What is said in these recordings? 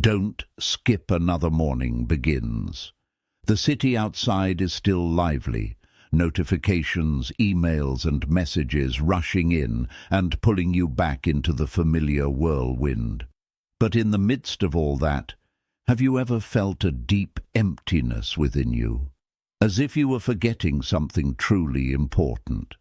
Don't skip another morning begins. The city outside is still lively. Notifications, emails and messages rushing in and pulling you back into the familiar whirlwind. But in the midst of all that, have you ever felt a deep emptiness within you, as if you were forgetting something truly important?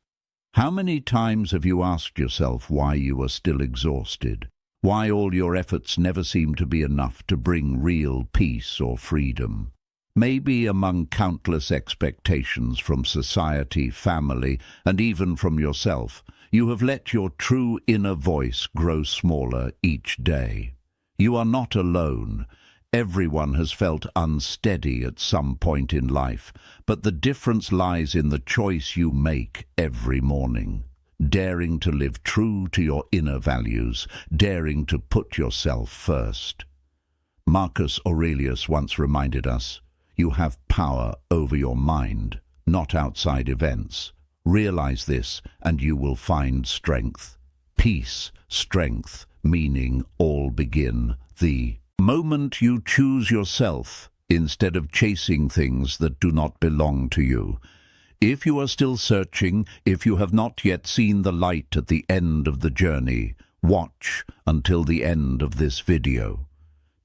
How many times have you asked yourself why you are still exhausted? Why all your efforts never seem to be enough to bring real peace or freedom? Maybe among countless expectations from society, family, and even from yourself, you have let your true inner voice grow smaller each day. You are not alone. Everyone has felt unsteady at some point in life, but the difference lies in the choice you make every morning. Daring to live true to your inner values, daring to put yourself first. Marcus Aurelius once reminded us, you have power over your mind, not outside events. Realize this, and you will find strength. Peace, strength, meaning all begin the moment you choose yourself instead of chasing things that do not belong to you. If you are still searching, if you have not yet seen the light at the end of the journey, watch until the end of this video.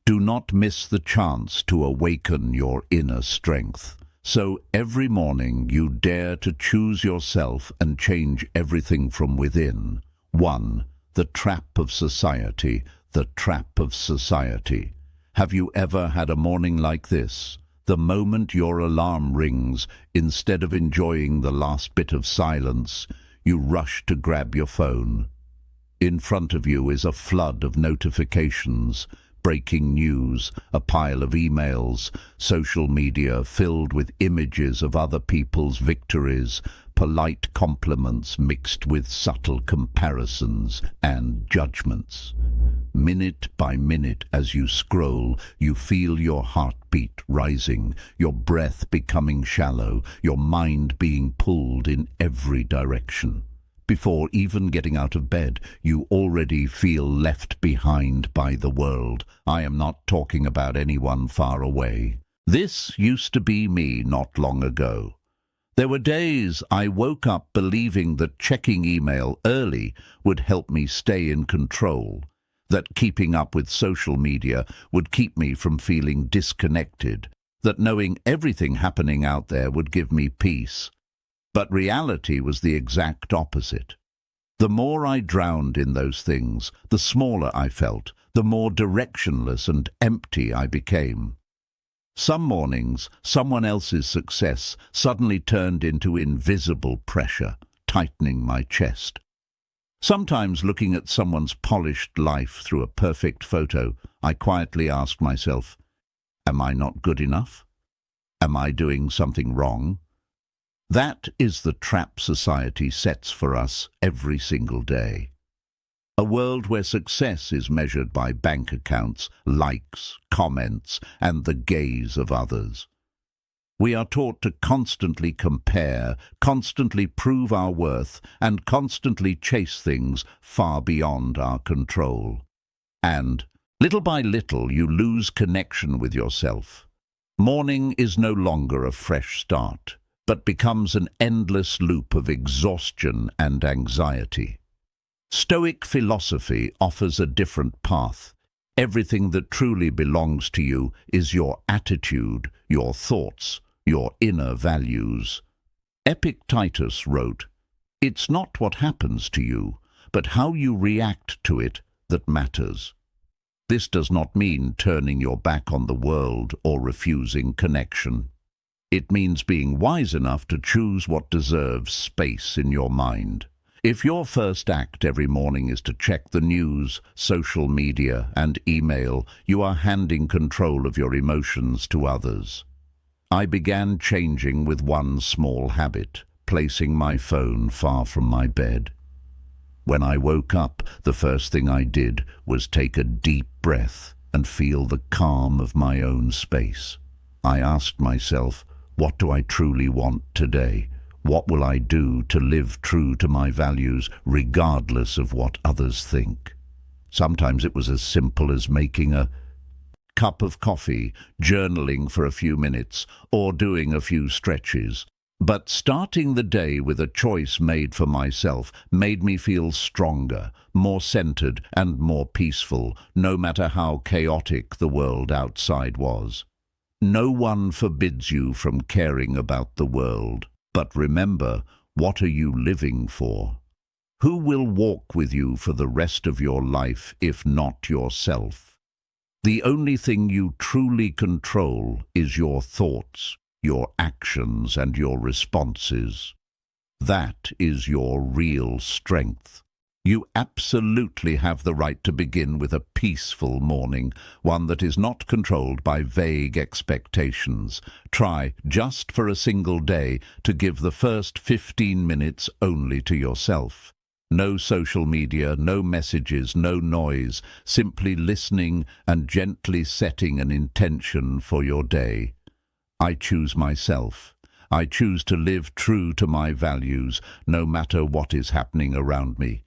Do not miss the chance to awaken your inner strength. So every morning you dare to choose yourself and change everything from within. 1. The trap of society. The trap of society. Have you ever had a morning like this? The moment your alarm rings, instead of enjoying the last bit of silence, you rush to grab your phone. In front of you is a flood of notifications, breaking news, a pile of emails, social media filled with images of other people's victories, polite compliments mixed with subtle comparisons and judgments. Minute by minute as you scroll, you feel your heartbeat rising, your breath becoming shallow, your mind being pulled in every direction. Before even getting out of bed, you already feel left behind by the world. I am not talking about anyone far away. This used to be me not long ago. There were days I woke up believing that checking email early would help me stay in control, that keeping up with social media would keep me from feeling disconnected, that knowing everything happening out there would give me peace. But reality was the exact opposite. The more I drowned in those things, the smaller I felt, the more directionless and empty I became. Some mornings, someone else's success suddenly turned into invisible pressure, tightening my chest. Sometimes looking at someone's polished life through a perfect photo, I quietly asked myself, am I not good enough? Am I doing something wrong? That is the trap society sets for us every single day. A world where success is measured by bank accounts, likes, comments, and the gaze of others. We are taught to constantly compare, constantly prove our worth, and constantly chase things far beyond our control. And, little by little, you lose connection with yourself. Morning is no longer a fresh start, but becomes an endless loop of exhaustion and anxiety. Stoic philosophy offers a different path. Everything that truly belongs to you is your attitude, your thoughts, your inner values. Epictetus wrote, "It's not what happens to you, but how you react to it that matters." This does not mean turning your back on the world or refusing connection. It means being wise enough to choose what deserves space in your mind. If your first act every morning is to check the news, social media, and email, you are handing control of your emotions to others. I began changing with one small habit, placing my phone far from my bed. When I woke up, the first thing I did was take a deep breath and feel the calm of my own space. I asked myself, what do I truly want today? What will I do to live true to my values, regardless of what others think? Sometimes it was as simple as making a cup of coffee, journaling for a few minutes, or doing a few stretches. But starting the day with a choice made for myself made me feel stronger, more centered, and more peaceful, no matter how chaotic the world outside was. No one forbids you from caring about the world, but remember, what are you living for? Who will walk with you for the rest of your life if not yourself? The only thing you truly control is your thoughts, your actions, and your responses. That is your real strength. You absolutely have the right to begin with a peaceful morning, one that is not controlled by vague expectations. Try, just for a single day, to give the first 15 minutes only to yourself. No social media, no messages, no noise, simply listening and gently setting an intention for your day. I choose myself. I choose to live true to my values, no matter what is happening around me.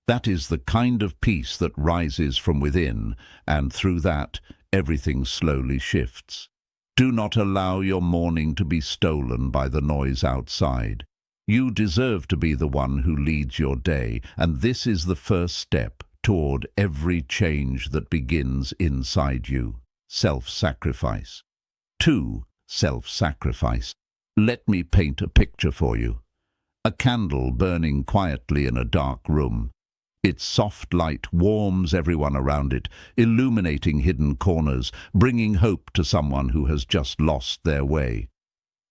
That is the kind of peace that rises from within, and through that, everything slowly shifts. Do not allow your morning to be stolen by the noise outside. You deserve to be the one who leads your day, and this is the first step toward every change that begins inside you. Self-sacrifice. 2. Self-sacrifice. Let me paint a picture for you. A candle burning quietly in a dark room. Its soft light warms everyone around it, illuminating hidden corners, bringing hope to someone who has just lost their way.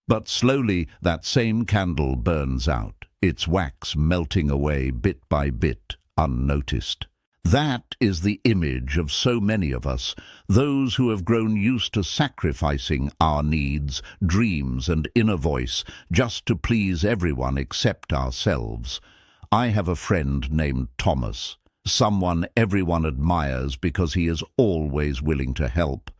But slowly that same candle burns out, its wax melting away bit by bit, unnoticed. That is the image of so many of us, those who have grown used to sacrificing our needs, dreams, and inner voice just to please everyone except ourselves. I have a friend named Thomas, someone everyone admires because he is always willing to help.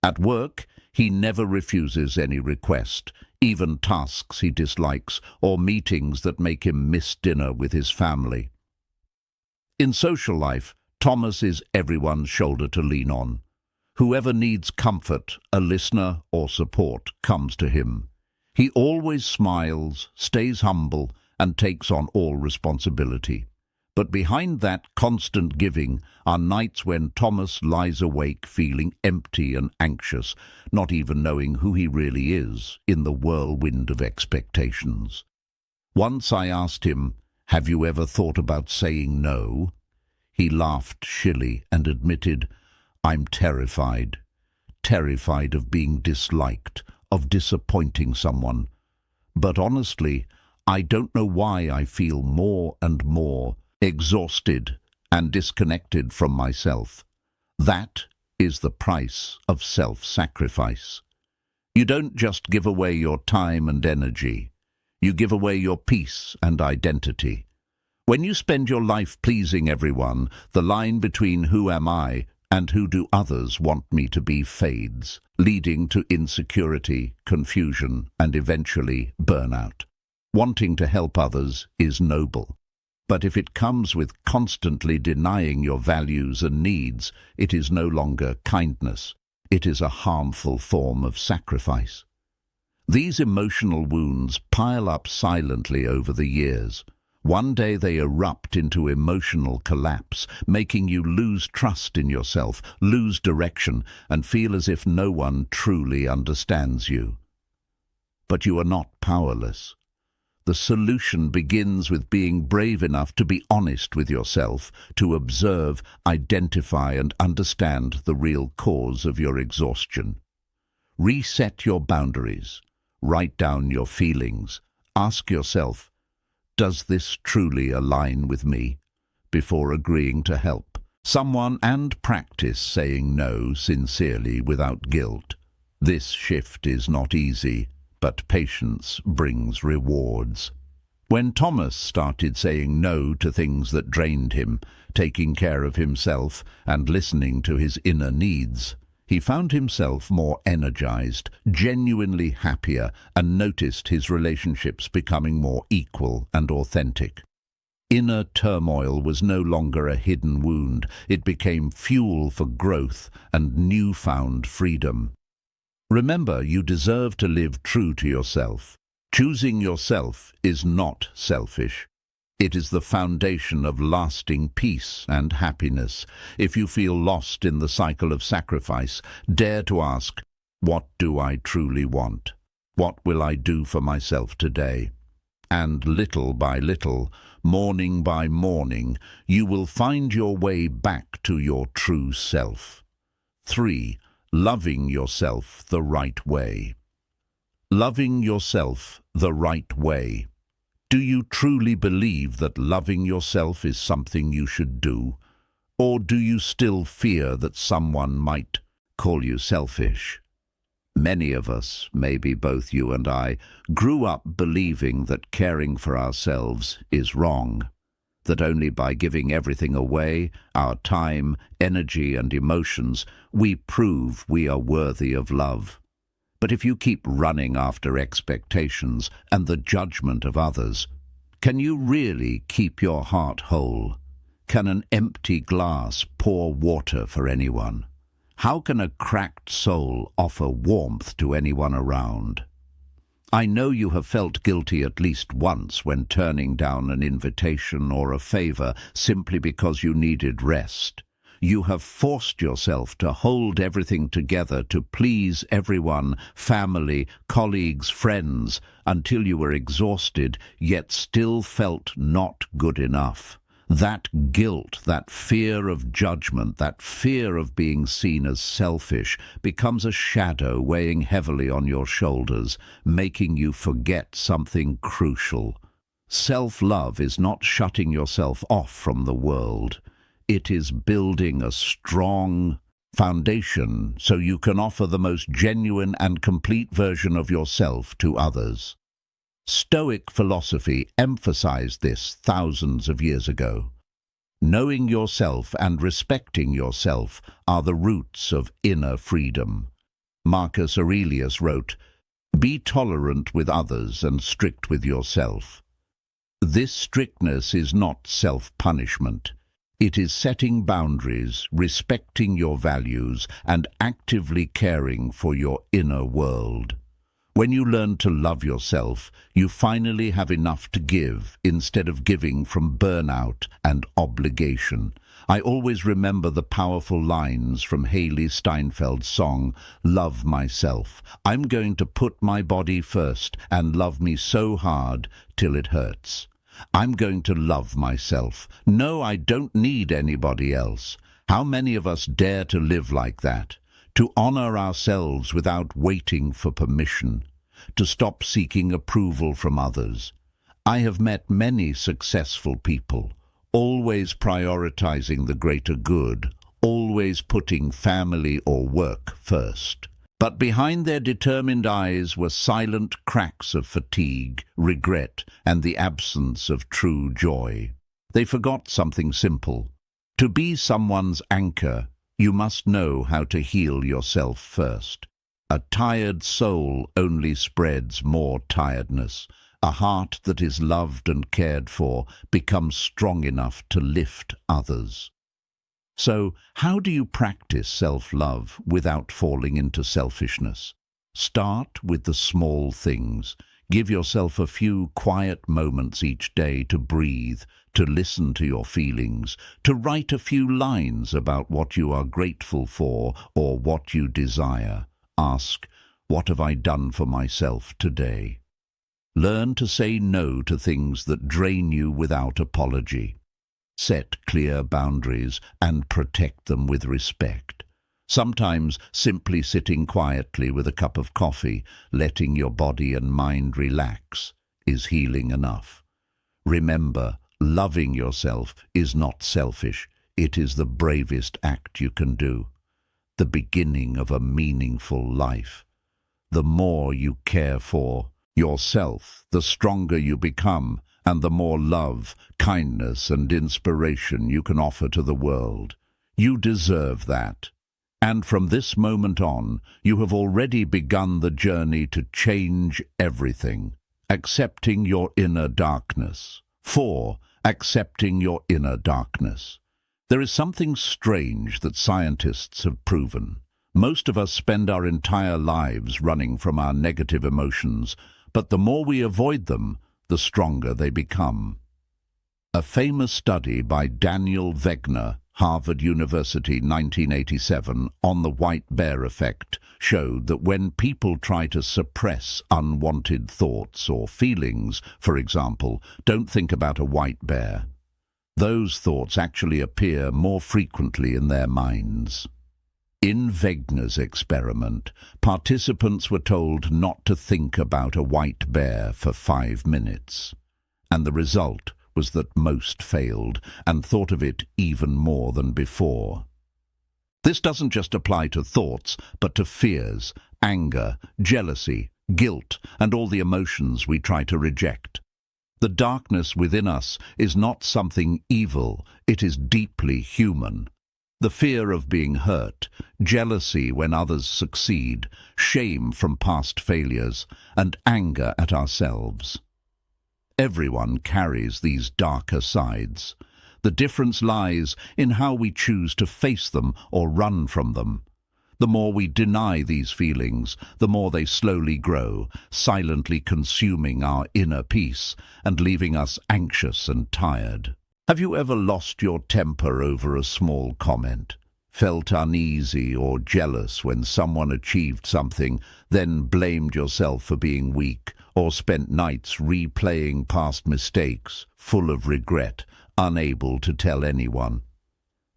At work, he never refuses any request, even tasks he dislikes or meetings that make him miss dinner with his family. In social life, Thomas is everyone's shoulder to lean on. Whoever needs comfort, a listener, or support comes to him. He always smiles, stays humble, and takes on all responsibility. But behind that constant giving are nights when Thomas lies awake feeling empty and anxious, not even knowing who he really is in the whirlwind of expectations. Once I asked him, "Have you ever thought about saying no?" He laughed shrilly and admitted, "I'm terrified. Terrified of being disliked, of disappointing someone. But honestly, I don't know why I feel more and more exhausted and disconnected from myself. That is the price of self-sacrifice. You don't just give away your time and energy. You give away your peace and identity. When you spend your life pleasing everyone, the line between who am I and who do others want me to be fades, leading to insecurity, confusion, and eventually burnout. Wanting to help others is noble. But if it comes with constantly denying your values and needs, it is no longer kindness. It is a harmful form of sacrifice. These emotional wounds pile up silently over the years. One day they erupt into emotional collapse, making you lose trust in yourself, lose direction, and feel as if no one truly understands you. But you are not powerless. The solution begins with being brave enough to be honest with yourself, to observe, identify, and understand the real cause of your exhaustion. Reset your boundaries. Write down your feelings. Ask yourself, does this truly align with me? Before agreeing to help someone, and practice saying no sincerely without guilt. This shift is not easy, but patience brings rewards. When Thomas started saying no to things that drained him, taking care of himself and listening to his inner needs, he found himself more energized, genuinely happier, and noticed his relationships becoming more equal and authentic. Inner turmoil was no longer a hidden wound. It became fuel for growth and newfound freedom. Remember, you deserve to live true to yourself. Choosing yourself is not selfish. It is the foundation of lasting peace and happiness. If you feel lost in the cycle of sacrifice, dare to ask, what do I truly want? What will I do for myself today? And little by little, morning by morning, you will find your way back to your true self. 3. Loving yourself the right way. Loving yourself the right way. Do you truly believe that loving yourself is something you should do? Or do you still fear that someone might call you selfish? Many of us, maybe both you and I, grew up believing that caring for ourselves is wrong, that only by giving everything away, our time, energy and emotions, we prove we are worthy of love. But if you keep running after expectations and the judgment of others, can you really keep your heart whole? Can an empty glass pour water for anyone? How can a cracked soul offer warmth to anyone around? I know you have felt guilty at least once when turning down an invitation or a favor simply because you needed rest. You have forced yourself to hold everything together to please everyone, family, colleagues, friends, until you were exhausted, yet still felt not good enough. That guilt, that fear of judgment, that fear of being seen as selfish becomes a shadow weighing heavily on your shoulders, making you forget something crucial. Self-love is not shutting yourself off from the world. It is building a strong foundation so you can offer the most genuine and complete version of yourself to others. Stoic philosophy emphasized this thousands of years ago. Knowing yourself and respecting yourself are the roots of inner freedom. Marcus Aurelius wrote, "Be tolerant with others and strict with yourself." This strictness is not self-punishment. It is setting boundaries, respecting your values, and actively caring for your inner world. When you learn to love yourself, you finally have enough to give instead of giving from burnout and obligation. I always remember the powerful lines from Haley Steinfeld's song, "Love Myself." I'm going to put my body first and love me so hard till it hurts. I'm going to love myself. No, I don't need anybody else. How many of us dare to live like that? To honor ourselves without waiting for permission, to stop seeking approval from others. I have met many successful people, always prioritizing the greater good, always putting family or work first. But behind their determined eyes were silent cracks of fatigue, regret, and the absence of true joy. They forgot something simple. To be someone's anchor, you must know how to heal yourself first. A tired soul only spreads more tiredness. A heart that is loved and cared for becomes strong enough to lift others. So, how do you practice self-love without falling into selfishness? Start with the small things. Give yourself a few quiet moments each day to breathe, to listen to your feelings, to write a few lines about what you are grateful for or what you desire. Ask, what have I done for myself today? Learn to say no to things that drain you without apology. Set clear boundaries and protect them with respect. Sometimes simply sitting quietly with a cup of coffee, letting your body and mind relax, is healing enough. Remember, loving yourself is not selfish. It is the bravest act you can do. The beginning of a meaningful life. The more you care for yourself, the stronger you become, and the more love, kindness, and inspiration you can offer to the world. You deserve that. And from this moment on, you have already begun the journey to change everything, accepting your inner darkness. 4. accepting your inner darkness. There is something strange that scientists have proven. Most of us spend our entire lives running from our negative emotions, but the more we avoid them, the stronger they become. A famous study by Daniel Wegner, Harvard University, 1987, on the white bear effect showed that when people try to suppress unwanted thoughts or feelings, for example, don't think about a white bear, those thoughts actually appear more frequently in their minds. In Wegner's experiment, participants were told not to think about a white bear for 5 minutes, and the result was that most failed and thought of it even more than before. This doesn't just apply to thoughts, but to fears, anger, jealousy, guilt, and all the emotions we try to reject. The darkness within us is not something evil, it is deeply human. The fear of being hurt, jealousy when others succeed, shame from past failures, and anger at ourselves. Everyone carries these darker sides. The difference lies in how we choose to face them or run from them. The more we deny these feelings, the more they slowly grow, silently consuming our inner peace and leaving us anxious and tired. Have you ever lost your temper over a small comment? Felt uneasy or jealous when someone achieved something, then blamed yourself for being weak, or spent nights replaying past mistakes, full of regret, unable to tell anyone?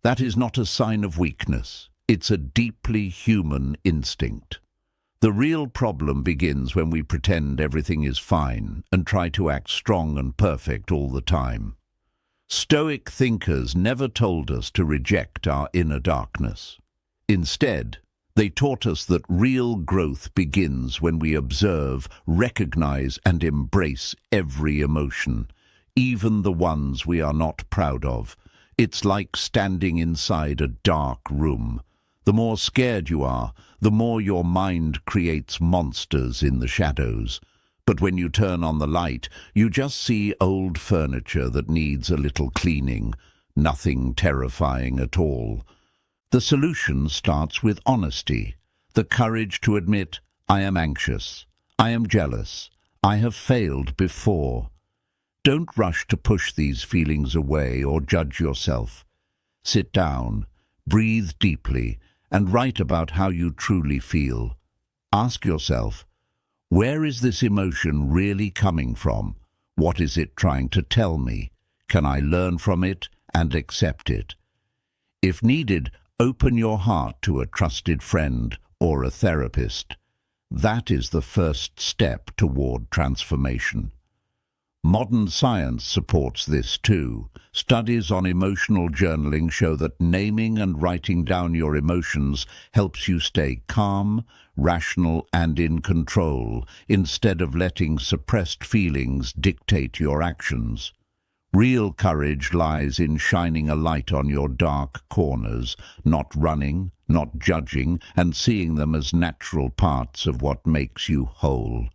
That is not a sign of weakness. It's a deeply human instinct. The real problem begins when we pretend everything is fine and try to act strong and perfect all the time. Stoic thinkers never told us to reject our inner darkness. Instead, they taught us that real growth begins when we observe, recognize, and embrace every emotion, even the ones we are not proud of. It's like standing inside a dark room. The more scared you are, the more your mind creates monsters in the shadows. But when you turn on the light, you just see old furniture that needs a little cleaning, nothing terrifying at all. The solution starts with honesty, the courage to admit, I am anxious, I am jealous, I have failed before. Don't rush to push these feelings away or judge yourself. Sit down, breathe deeply, and write about how you truly feel. Ask yourself, where is this emotion really coming from? What is it trying to tell me? Can I learn from it and accept it? If needed, open your heart to a trusted friend or a therapist. That is the first step toward transformation. Modern science supports this too. Studies on emotional journaling show that naming and writing down your emotions helps you stay calm, rational, and in control, instead of letting suppressed feelings dictate your actions. Real courage lies in shining a light on your dark corners, not running, not judging, and seeing them as natural parts of what makes you whole.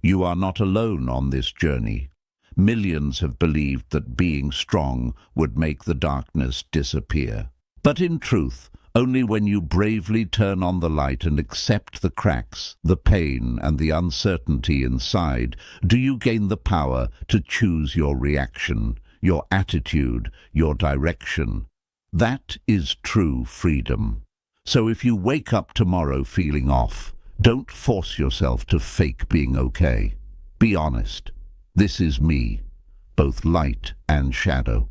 You are not alone on this journey. Millions have believed that being strong would make the darkness disappear. But in truth, only when you bravely turn on the light and accept the cracks, the pain, and the uncertainty inside, do you gain the power to choose your reaction, your attitude, your direction. That is true freedom. So if you wake up tomorrow feeling off, don't force yourself to fake being okay. Be honest. This is me, both light and shadow.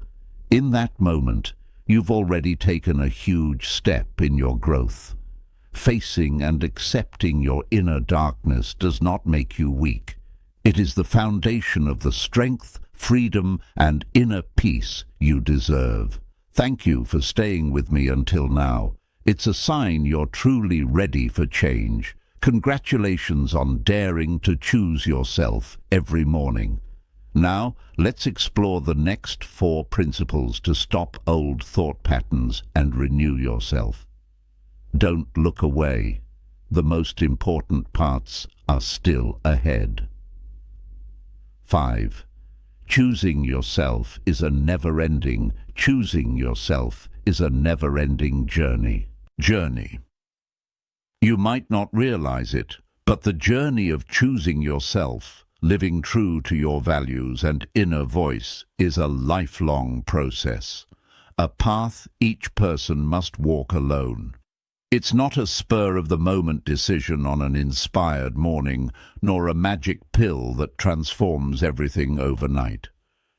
In that moment, you've already taken a huge step in your growth. Facing and accepting your inner darkness does not make you weak. It is the foundation of the strength, freedom, and inner peace you deserve. Thank you for staying with me until now. It's a sign you're truly ready for change. Congratulations on daring to choose yourself every morning. Now, let's explore the next 4 principles to stop old thought patterns and renew yourself. Don't look away. The most important parts are still ahead. 5. Choosing yourself is a never-ending journey. You might not realize it, but the journey of choosing yourself, living true to your values and inner voice, is a lifelong process, a path each person must walk alone. It's not a spur-of-the-moment decision on an inspired morning, nor a magic pill that transforms everything overnight.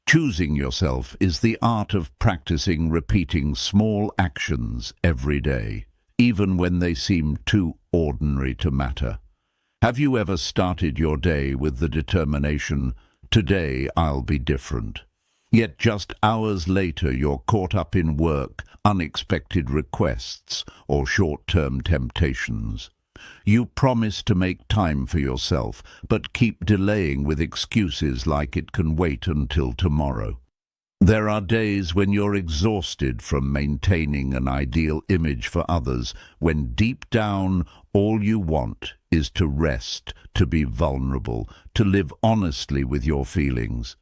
Choosing yourself is the art of practicing repeating small actions every day, even when they seem too ordinary to matter. Have you ever started your day with the determination, "Today I'll be different"? Yet just hours later you're caught up in work, unexpected requests, or short-term temptations. You promise to make time for yourself, but keep delaying with excuses like it can wait until tomorrow. There are days when you're exhausted from maintaining an ideal image for others, when deep down all you want is to rest, to be vulnerable, to live honestly with your feelings.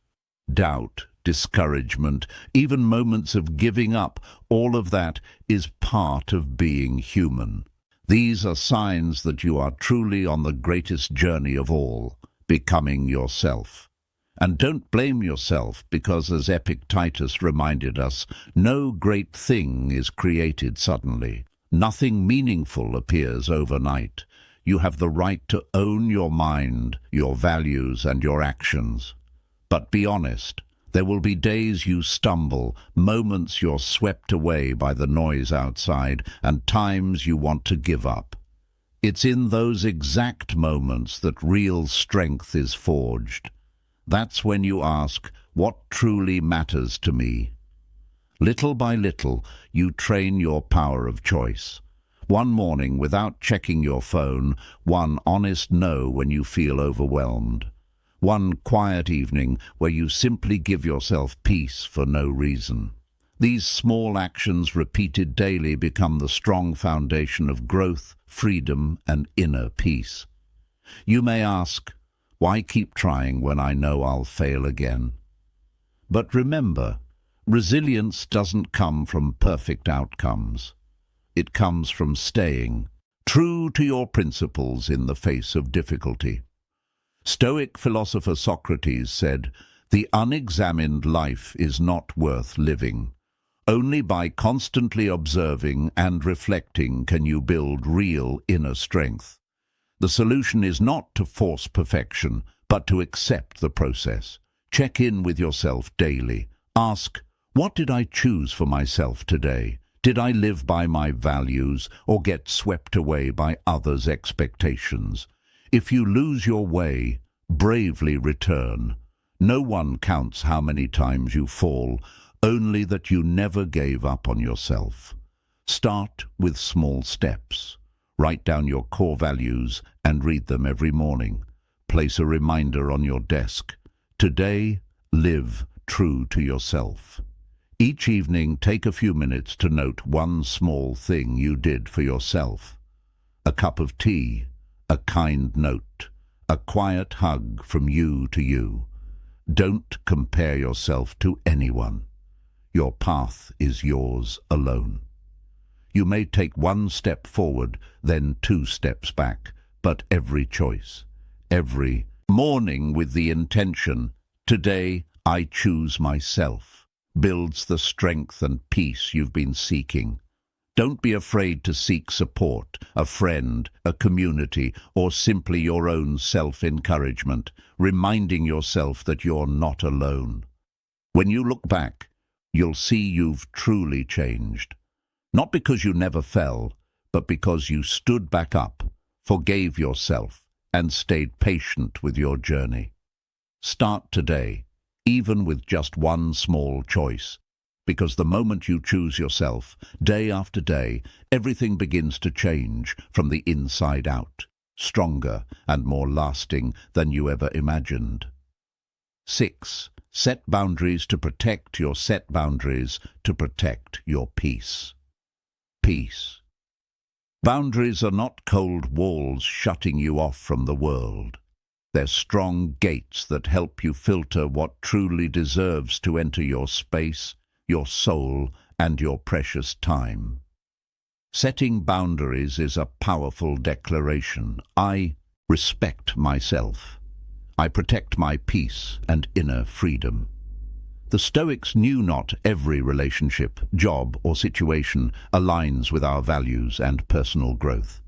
Doubt, discouragement, even moments of giving up, all of that is part of being human. These are signs that you are truly on the greatest journey of all, becoming yourself. And don't blame yourself because, as Epictetus reminded us, no great thing is created suddenly. Nothing meaningful appears overnight. You have the right to own your mind, your values, and your actions. But be honest. There will be days you stumble, moments you're swept away by the noise outside, and times you want to give up. It's in those exact moments that real strength is forged. That's when you ask, what truly matters to me? Little by little, you train your power of choice. One morning, without checking your phone, one honest no when you feel overwhelmed. One quiet evening where you simply give yourself peace for no reason. These small actions repeated daily become the strong foundation of growth, freedom, and inner peace. You may ask, why keep trying when I know I'll fail again? But remember, resilience doesn't come from perfect outcomes. It comes from staying true to your principles in the face of difficulty. Stoic philosopher Socrates said, "The unexamined life is not worth living. Only by constantly observing and reflecting can you build real inner strength." The solution is not to force perfection, but to accept the process. Check in with yourself daily. Ask, what did I choose for myself today? Did I live by my values or get swept away by others' expectations? If you lose your way, bravely return. No one counts how many times you fall, only that you never gave up on yourself. Start with small steps. Write down your core values and read them every morning. Place a reminder on your desk. Today, live true to yourself. Each evening, take a few minutes to note one small thing you did for yourself. A cup of tea, a kind note, a quiet hug from you to you. Don't compare yourself to anyone. Your path is yours alone. You may take one step forward, then 2 steps back, but every choice, every morning with the intention, "Today I choose myself," builds the strength and peace you've been seeking. Don't be afraid to seek support, a friend, a community, or simply your own self-encouragement, reminding yourself that you're not alone. When you look back, you'll see you've truly changed. Not because you never fell, but because you stood back up, forgave yourself, and stayed patient with your journey. Start today, even with just one small choice, because the moment you choose yourself, day after day, everything begins to change from the inside out, stronger and more lasting than you ever imagined. 6. Set boundaries to protect your set boundaries to protect your peace. Peace. Boundaries are not cold walls shutting you off from the world. They're strong gates that help you filter what truly deserves to enter your space, your soul, and your precious time. Setting boundaries is a powerful declaration. I respect myself. I protect my peace and inner freedom. The Stoics knew not every relationship, job, or situation aligns with our values and personal growth.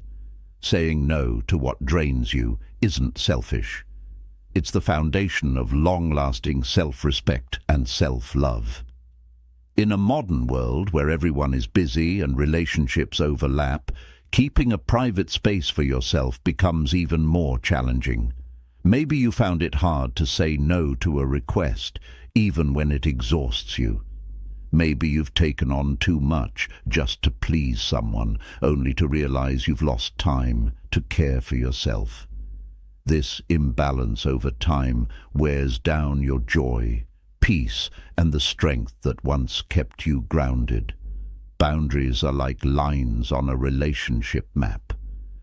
Saying no to what drains you isn't selfish. It's the foundation of long-lasting self-respect and self-love. In a modern world where everyone is busy and relationships overlap, keeping a private space for yourself becomes even more challenging. Maybe you found it hard to say no to a request, even when it exhausts you. Maybe you've taken on too much just to please someone, only to realize you've lost time to care for yourself. This imbalance over time wears down your joy, peace, and the strength that once kept you grounded. Boundaries are like lines on a relationship map.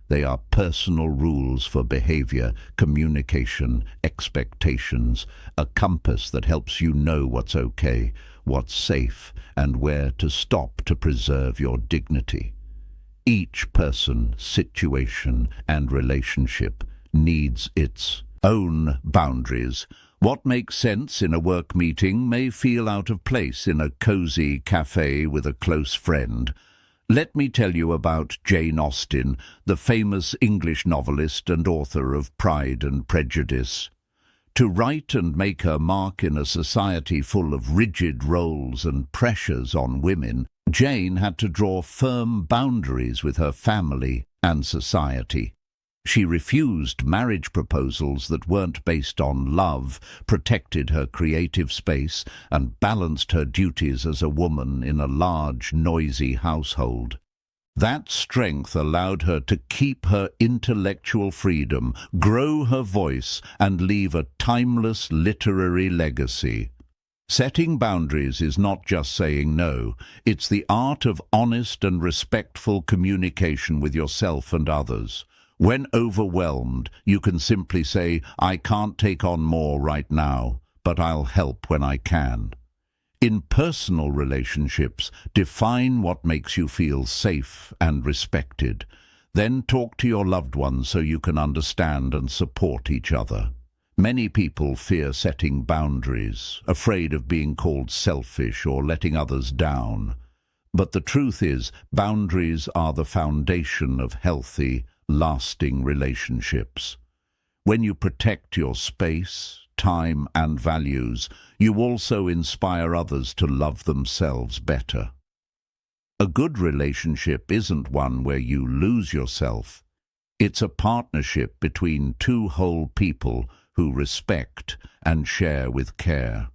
They are personal rules for behavior, communication, expectations, a compass that helps you know what's okay, what's safe, and where to stop to preserve your dignity. Each person, situation, and relationship needs its own boundaries. What makes sense in a work meeting may feel out of place in a cozy cafe with a close friend. Let me tell you about Jane Austen, the famous English novelist and author of Pride and Prejudice. To write and make her mark in a society full of rigid roles and pressures on women, Jane had to draw firm boundaries with her family and society. She refused marriage proposals that weren't based on love, protected her creative space, and balanced her duties as a woman in a large, noisy household. That strength allowed her to keep her intellectual freedom, grow her voice, and leave a timeless literary legacy. Setting boundaries is not just saying no, it's the art of honest and respectful communication with yourself and others. When overwhelmed, you can simply say, "I can't take on more right now, but I'll help when I can." In personal relationships, define what makes you feel safe and respected. Then talk to your loved ones so you can understand and support each other. Many people fear setting boundaries, afraid of being called selfish or letting others down. But the truth is, boundaries are the foundation of healthy, lasting relationships. When you protect your space, time, and values, you also inspire others to love themselves better. A good relationship isn't one where you lose yourself. It's a partnership between two whole people who respect and share with care.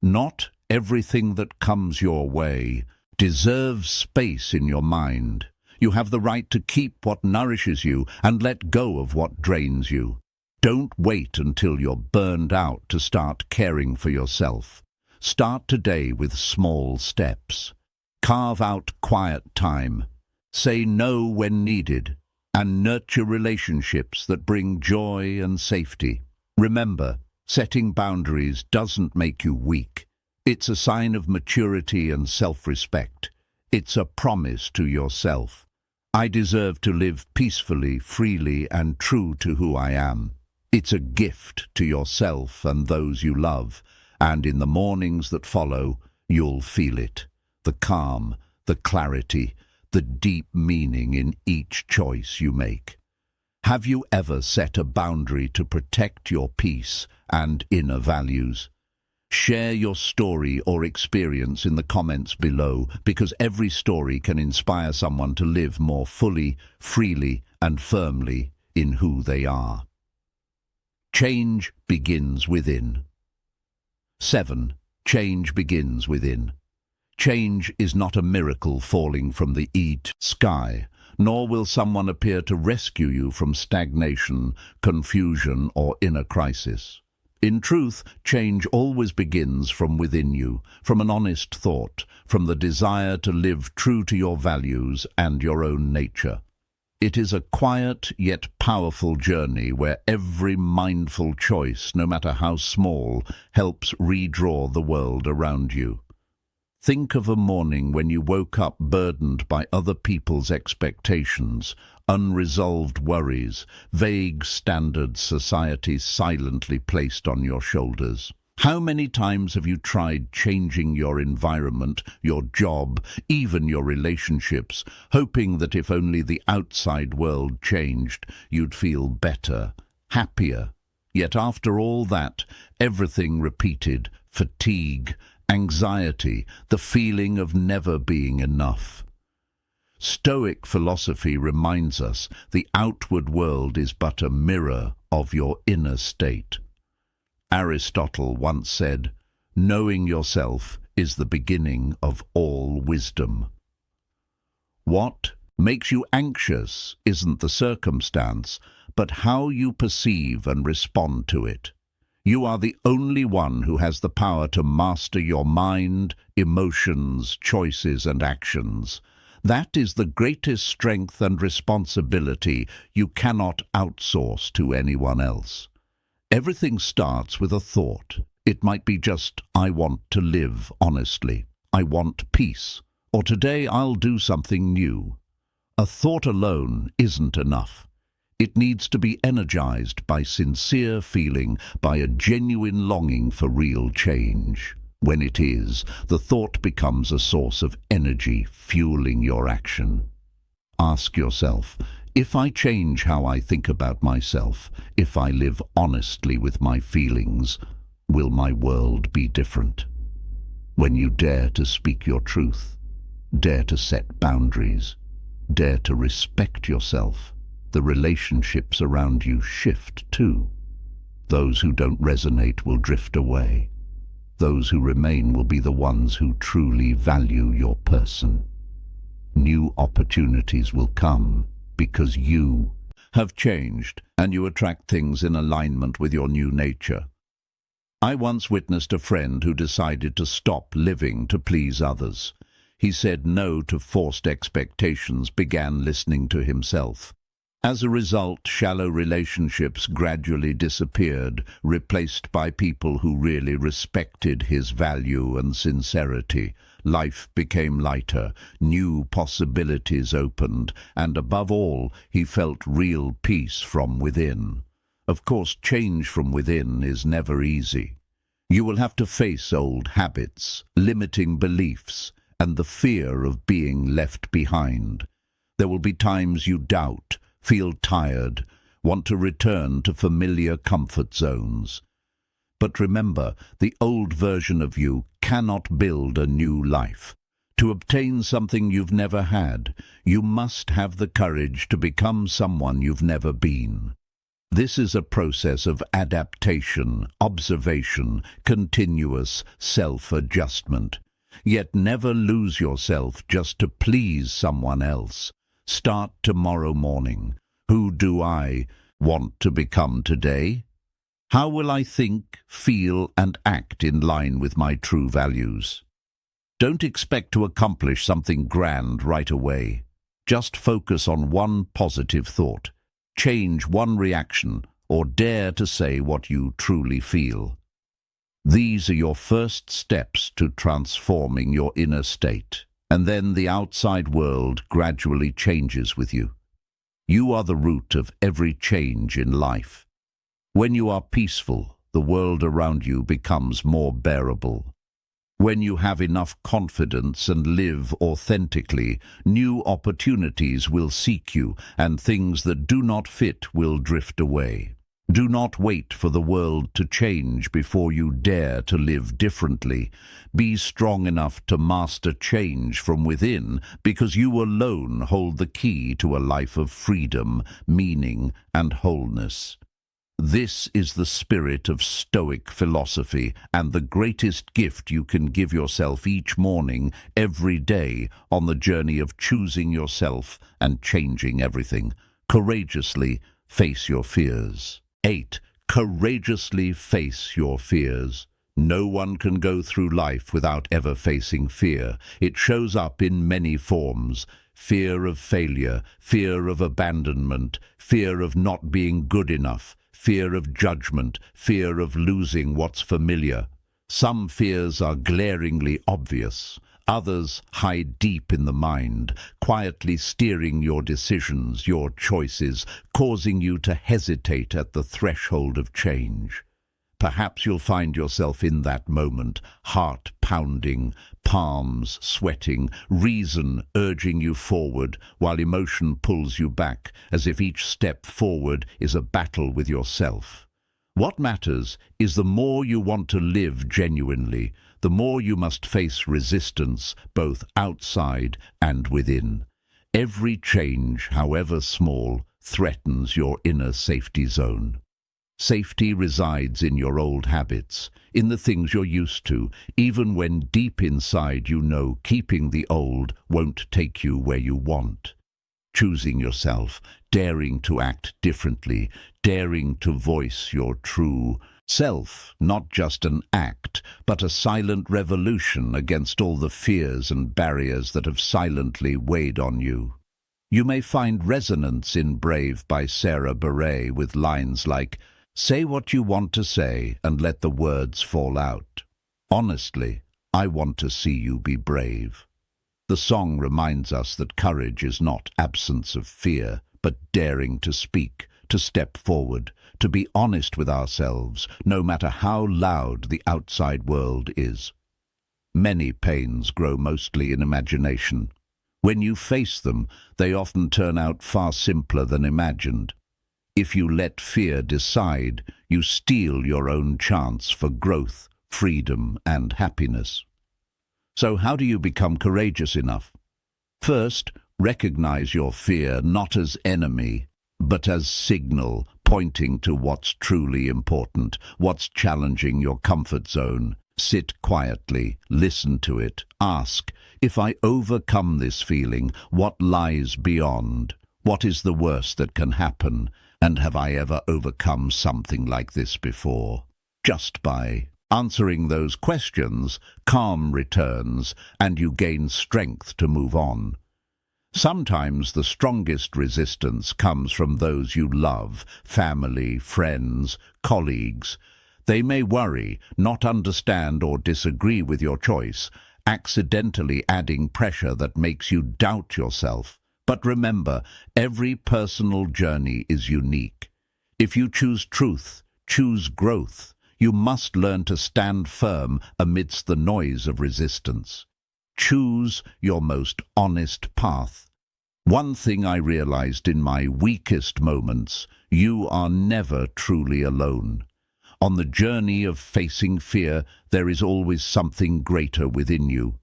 Not everything that comes your way deserves space in your mind. You have the right to keep what nourishes you and let go of what drains you. Don't wait until you're burned out to start caring for yourself. Start today with small steps. Carve out quiet time. Say no when needed. And nurture relationships that bring joy and safety. Remember, setting boundaries doesn't make you weak. It's a sign of maturity and self-respect. It's a promise to yourself. I deserve to live peacefully, freely, and true to who I am. It's a gift to yourself and those you love, and in the mornings that follow, you'll feel it. The calm, the clarity, the deep meaning in each choice you make. Have you ever set a boundary to protect your peace and inner values? Share your story or experience in the comments below, because every story can inspire someone to live more fully, freely, and firmly in who they are. Change begins within. 7. Change begins within. Change is not a miracle falling from the sky, nor will someone appear to rescue you from stagnation, confusion, or inner crisis. In truth, change always begins from within you, from an honest thought, from the desire to live true to your values and your own nature. It is a quiet yet powerful journey where every mindful choice, no matter how small, helps redraw the world around you. Think of a morning when you woke up burdened by other people's expectations, unresolved worries, vague standards society silently placed on your shoulders. How many times have you tried changing your environment, your job, even your relationships, hoping that if only the outside world changed, you'd feel better, happier? Yet after all that, everything repeated: fatigue, anxiety, the feeling of never being enough. Stoic philosophy reminds us the outward world is but a mirror of your inner state. Aristotle once said, "Knowing yourself is the beginning of all wisdom." What makes you anxious isn't the circumstance, but how you perceive and respond to it. You are the only one who has the power to master your mind, emotions, choices, and actions. That is the greatest strength and responsibility you cannot outsource to anyone else. Everything starts with a thought. It might be just, "I want to live honestly. I want peace." Or, "Today I'll do something new." A thought alone isn't enough. It needs to be energized by sincere feeling, by a genuine longing for real change. When it is, the thought becomes a source of energy, fueling your action. Ask yourself, if I change how I think about myself, if I live honestly with my feelings, will my world be different? When you dare to speak your truth, dare to set boundaries, dare to respect yourself, the relationships around you shift too. Those who don't resonate will drift away. Those who remain will be the ones who truly value your person. New opportunities will come because you have changed and you attract things in alignment with your new nature. I once witnessed a friend who decided to stop living to please others. He said no to forced expectations, began listening to himself. As a result, shallow relationships gradually disappeared, replaced by people who really respected his value and sincerity. Life became lighter, new possibilities opened, and above all, he felt real peace from within. Of course, change from within is never easy. You will have to face old habits, limiting beliefs, and the fear of being left behind. There will be times you doubt, feel tired, want to return to familiar comfort zones. But remember, the old version of you cannot build a new life. To obtain something you've never had, you must have the courage to become someone you've never been. This is a process of adaptation, observation, continuous self-adjustment. Yet never lose yourself just to please someone else. Start tomorrow morning. Who do I want to become today? How will I think, feel, and act in line with my true values? Don't expect to accomplish something grand right away. Just focus on one positive thought. Change one reaction, or dare to say what you truly feel. These are your first steps to transforming your inner state, and then the outside world gradually changes with you. You are the root of every change in life. When you are peaceful, the world around you becomes more bearable. When you have enough confidence and live authentically, new opportunities will seek you, and things that do not fit will drift away. Do not wait for the world to change before you dare to live differently. Be strong enough to master change from within, because you alone hold the key to a life of freedom, meaning, and wholeness. This is the spirit of Stoic philosophy, and the greatest gift you can give yourself each morning, every day, on the journey of choosing yourself and changing everything. Courageously face your fears. 8. Courageously face your fears. No one can go through life without ever facing fear. It shows up in many forms. fear of failure, fear of abandonment, fear of not being good enough, fear of judgment, fear of losing what's familiar. Some fears are glaringly obvious. Others hide deep in the mind, quietly steering your decisions, your choices, causing you to hesitate at the threshold of change. Perhaps you'll find yourself in that moment, heart pounding, palms sweating, reason urging you forward, while emotion pulls you back, as if each step forward is a battle with yourself. What matters is the more you want to live genuinely, the more you must face resistance, both outside and within. Every change, however small, threatens your inner safety zone. Safety resides in your old habits, in the things you're used to, even when deep inside you know keeping the old won't take you where you want. Choosing yourself, daring to act differently, daring to voice your true self, not just an act, but a silent revolution against all the fears and barriers that have silently weighed on you. You may find resonance in Brave by Sarah Beret with lines like, "Say what you want to say and let the words fall out. Honestly, I want to see you be brave." The song reminds us that courage is not absence of fear, but daring to speak, to step forward, to be honest with ourselves, no matter how loud the outside world is. Many pains grow mostly in imagination. When you face them, they often turn out far simpler than imagined. If you let fear decide, you steal your own chance for growth, freedom, and happiness. So how do you become courageous enough? First, recognize your fear not as enemy, but as signal pointing to what's truly important, what's challenging your comfort zone. Sit quietly, listen to it, ask, if I overcome this feeling, what lies beyond? What is the worst that can happen? And have I ever overcome something like this before? Just by answering those questions, calm returns, and you gain strength to move on. Sometimes the strongest resistance comes from those you love, family, friends, colleagues. They may worry, not understand or disagree with your choice, accidentally adding pressure that makes you doubt yourself. But remember, every personal journey is unique. If you choose truth, choose growth, you must learn to stand firm amidst the noise of resistance. Choose your most honest path. One thing I realized in my weakest moments, you are never truly alone. On the journey of facing fear, there is always something greater within you.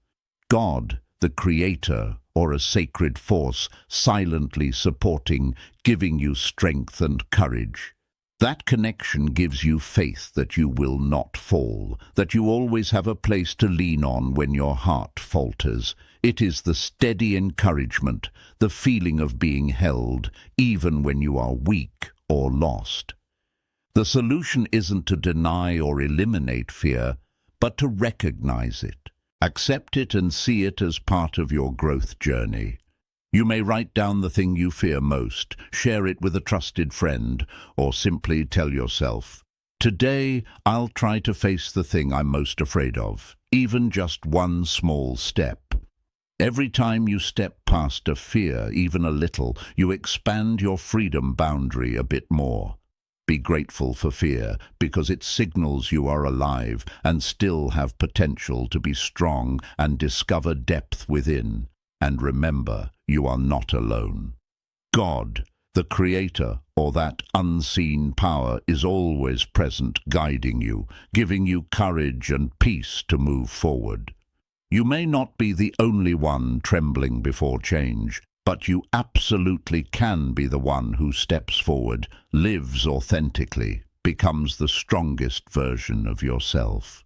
God, the Creator, or a sacred force, silently supporting, giving you strength and courage. That connection gives you faith that you will not fall, that you always have a place to lean on when your heart falters. It is the steady encouragement, the feeling of being held, even when you are weak or lost. The solution isn't to deny or eliminate fear, but to recognize it. Accept it and see it as part of your growth journey. You may write down the thing you fear most, share it with a trusted friend, or simply tell yourself, "Today, I'll try to face the thing I'm most afraid of, even just one small step." Every time you step past a fear, even a little, you expand your freedom boundary a bit more. Be grateful for fear, because it signals you are alive and still have potential to be strong and discover depth within. And remember, you are not alone. God, the Creator, or that unseen power, is always present, guiding you, giving you courage and peace to move forward. You may not be the only one trembling before change, but you absolutely can be the one who steps forward, lives authentically, becomes the strongest version of yourself.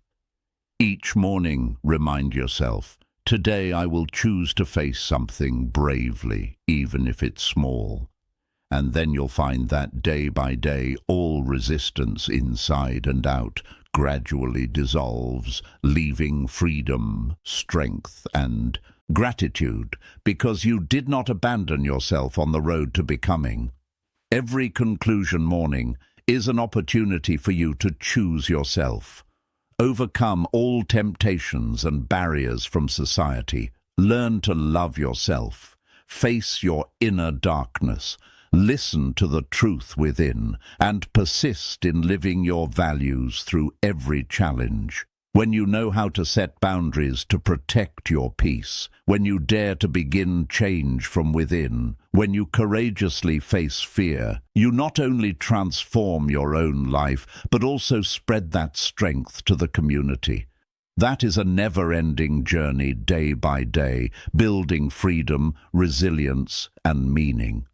Each morning, remind yourself, today I will choose to face something bravely, even if it's small. And then you'll find that day by day, all resistance inside and out gradually dissolves, leaving freedom, strength, and Gratitude, because you did not abandon yourself on the road to becoming. Every conclusion morning is an opportunity for you to choose yourself. Overcome all temptations and barriers from society. Learn to love yourself. Face your inner darkness. Listen to the truth within, and persist in living your values through every challenge. When you know how to set boundaries to protect your peace, when you dare to begin change from within, when you courageously face fear, you not only transform your own life, but also spread that strength to the community. That is a never-ending journey day by day, building freedom, resilience, and meaning.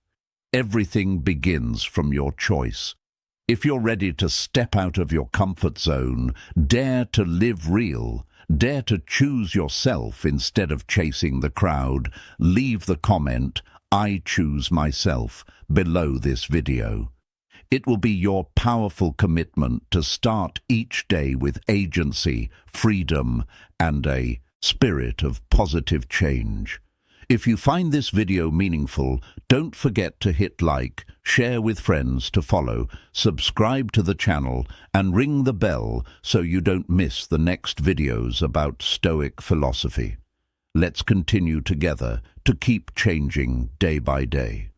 Everything begins from your choice. If you're ready to step out of your comfort zone, dare to live real, dare to choose yourself instead of chasing the crowd, leave the comment, "I choose myself," below this video. It will be your powerful commitment to start each day with agency, freedom, and a spirit of positive change. If you find this video meaningful, don't forget to hit like, share with friends to follow, subscribe to the channel, and ring the bell so you don't miss the next videos about Stoic philosophy. Let's continue together to keep changing day by day.